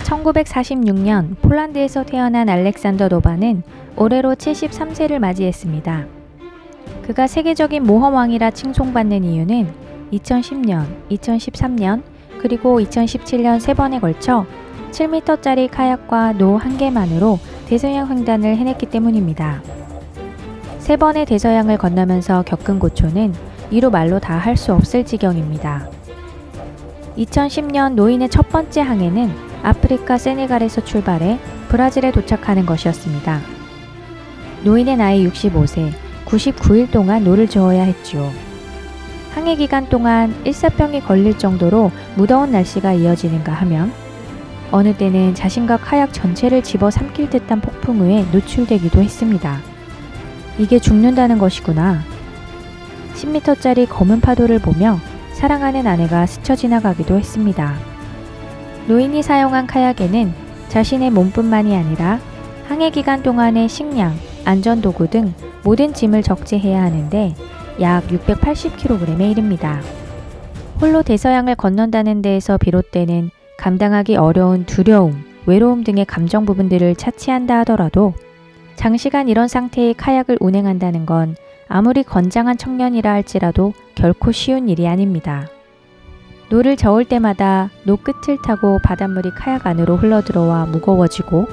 1946년 폴란드에서 태어난 알렉산더 노바는 올해로 73세를 맞이했습니다. 그가 세계적인 모험왕이라 칭송받는 이유는 2010년, 2013년, 그리고 2017년 3번에 걸쳐 7m짜리 카약과 노 1개만으로 대서양 횡단을 해냈기 때문입니다. 3번의 대서양을 건너면서 겪은 고초는 이루 말로 다 할 수 없을 지경입니다. 2010년 노인의 첫 번째 항해는 아프리카 세네갈에서 출발해 브라질에 도착하는 것이었습니다. 노인의 나이 65세, 99일 동안 노를 저어야 했지요. 항해 기간 동안 일사병이 걸릴 정도로 무더운 날씨가 이어지는가 하면 어느 때는 자신과 카약 전체를 집어삼킬 듯한 폭풍우에 노출되기도 했습니다. 이게 죽는다는 것이구나. 10m짜리 검은 파도를 보며 사랑하는 아내가 스쳐 지나가기도 했습니다. 노인이 사용한 카약에는 자신의 몸뿐만이 아니라 항해 기간 동안의 식량, 안전도구 등 모든 짐을 적재해야 하는데 약 680kg에 이릅니다. 홀로 대서양을 건넌다는 데에서 비롯되는 감당하기 어려운 두려움, 외로움 등의 감정 부분들을 차치한다 하더라도 장시간 이런 상태의 카약을 운행한다는 건 아무리 건장한 청년이라 할지라도 결코 쉬운 일이 아닙니다. 노를 저을 때마다 노 끝을 타고 바닷물이 카약 안으로 흘러들어와 무거워지고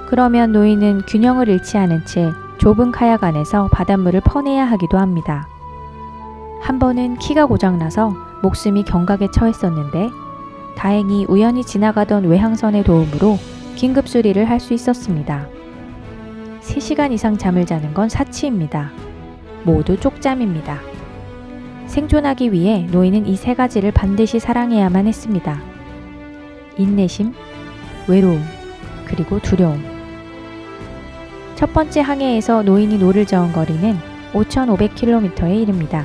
그러면 노인은 균형을 잃지 않은 채 좁은 카약 안에서 바닷물을 퍼내야 하기도 합니다. 한 번은 키가 고장나서 목숨이 경각에 처했었는데 다행히 우연히 지나가던 외항선의 도움으로 긴급 수리를 할 수 있었습니다. 3시간 이상 잠을 자는 건 사치입니다. 모두 쪽잠입니다. 생존하기 위해 노인은 이 3가지를 반드시 사랑해야만 했습니다. 인내심, 외로움, 그리고 두려움. 첫 번째 항해에서 노인이 노를 저은 거리는 5,500km에 이릅니다.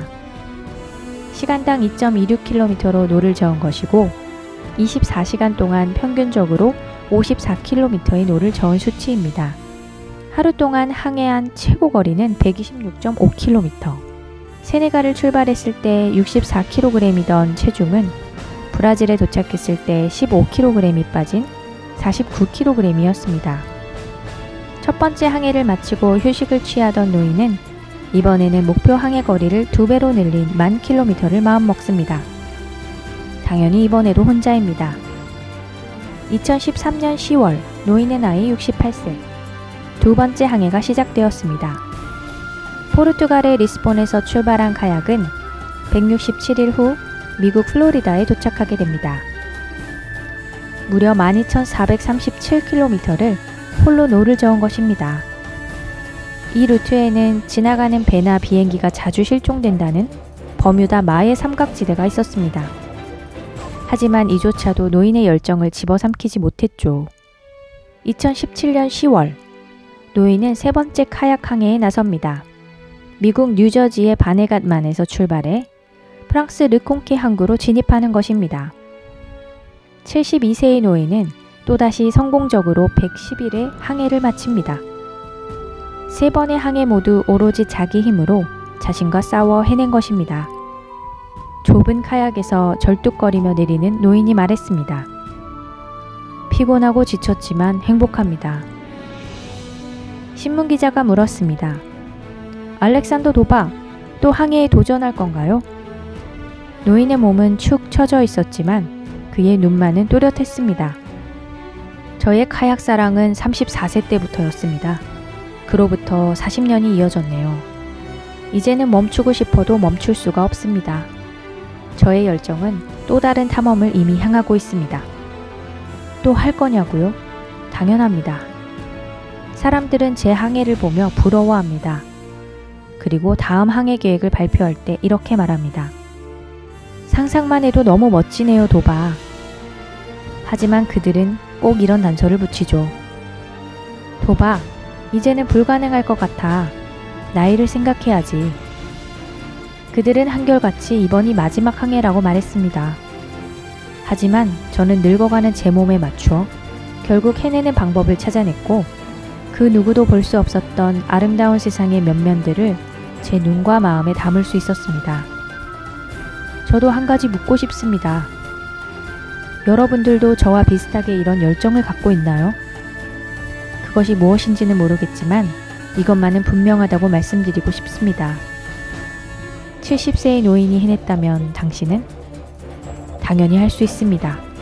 시간당 2.26km로 노를 저은 것이고 24시간 동안 평균적으로 54km의 노를 저은 수치입니다. 하루 동안 항해한 최고 거리는 126.5km. 세네갈을 출발했을 때 64kg이던 체중은 브라질에 도착했을 때 15kg이 빠진 49kg이었습니다. 첫 번째 항해를 마치고 휴식을 취하던 노인은 이번에는 목표 항해 거리를 2배로 늘린 10,000km를 마음먹습니다. 당연히 이번에도 혼자입니다. 2013년 10월 노인의 나이 68세. 두 번째 항해가 시작되었습니다. 포르투갈의 리스본에서 출발한 카약은 167일 후 미국 플로리다에 도착하게 됩니다. 무려 12,437km를 홀로 노를 저은 것입니다. 이 루트에는 지나가는 배나 비행기가 자주 실종된다는 버뮤다 마의 삼각지대가 있었습니다. 하지만 이조차도 노인의 열정을 집어삼키지 못했죠. 2017년 10월 노인은 3번째 카약 항해에 나섭니다. 미국 뉴저지의 바네갓만에서 출발해 프랑스 르콩케 항구로 진입하는 것입니다. 72세의 노인은 또다시 성공적으로 110일의 항해를 마칩니다. 3번의 항해 모두 오로지 자기 힘으로 자신과 싸워 해낸 것입니다. 좁은 카약에서 절뚝거리며 내리는 노인이 말했습니다. 피곤하고 지쳤지만 행복합니다. 신문기자가 물었습니다. 알렉산더 도바, 또 항해에 도전할 건가요? 노인의 몸은 축 처져 있었지만 그의 눈만은 또렷했습니다. 저의 카약 사랑은 34세 때부터였습니다. 그로부터 40년이 이어졌네요. 이제는 멈추고 싶어도 멈출 수가 없습니다. 저의 열정은 또 다른 탐험을 이미 향하고 있습니다. 또 할 거냐고요? 당연합니다. 사람들은 제 항해를 보며 부러워합니다. 그리고 다음 항해 계획을 발표할 때 이렇게 말합니다. 상상만 해도 너무 멋지네요, 도바. 하지만 그들은 꼭 이런 단서를 붙이죠. 도바, 이제는 불가능할 것 같아. 나이를 생각해야지. 그들은 한결같이 이번이 마지막 항해라고 말했습니다. 하지만 저는 늙어가는 제 몸에 맞추어 결국 해내는 방법을 찾아냈고 그 누구도 볼 수 없었던 아름다운 세상의 면면들을 제 눈과 마음에 담을 수 있었습니다. 저도 한 가지 묻고 싶습니다. 여러분들도 저와 비슷하게 이런 열정을 갖고 있나요? 그것이 무엇인지는 모르겠지만 이것만은 분명하다고 말씀드리고 싶습니다. 70세의 노인이 해냈다면 당신은? 당연히 할 수 있습니다.